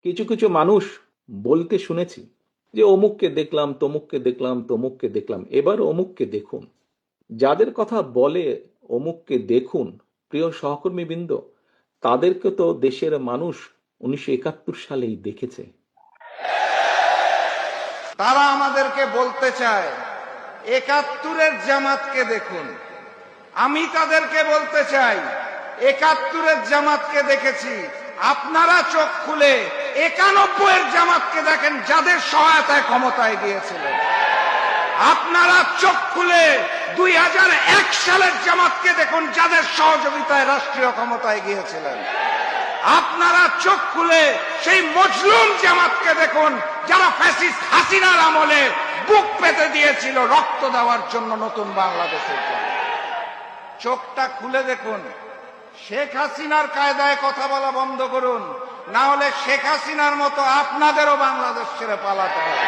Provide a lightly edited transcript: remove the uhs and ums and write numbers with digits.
কিছু কিছু মানুষ বলতে শুনেছি যে অমুককে দেখলাম, তমুককে দেখলাম, তমুককে দেখলাম, এবার অমুককে দেখুন। যাদের কথা বলে অমুককে দেখুন, প্রিয় সহকর্মীবৃন্দ, তাদেরকে তো দেশের মানুষ 1971 সালেই দেখেছে। তারা আমাদেরকে বলতে চায় ৭১-এর জামাতকে দেখুন। আমি তাদেরকে বলতে চাই ৭১-এর জামাতকে দেখেছি, আপনারা চোখ খুলে ৯১-এর জামাতকে দেখেন, যাদের সহায়তায় ক্ষমতায় গিয়েছিলেন। আপনারা চোখ খুলে ২০০১ সালের জামাতকে দেখুন, যাদের সহযোগিতায় রাষ্ট্রীয় ক্ষমতায় গিয়েছিলেন। আপনারা চোখ খুলে সেই মজলুম জামাতকে দেখুন, যারা ফ্যাসিস্ট হাসিনার আমলে বুক পেতে দিয়েছিল রক্ত দেওয়ার জন্য নতুন বাংলাদেশের জন্য। চোখটা খুলে দেখুন, শেখ হাসিনার কায়দায় কথা বলা বন্ধ করুন, না হলে শেখ হাসিনার মতো আপনাদেরও বাংলাদেশ ছেড়ে পালাতে হবে।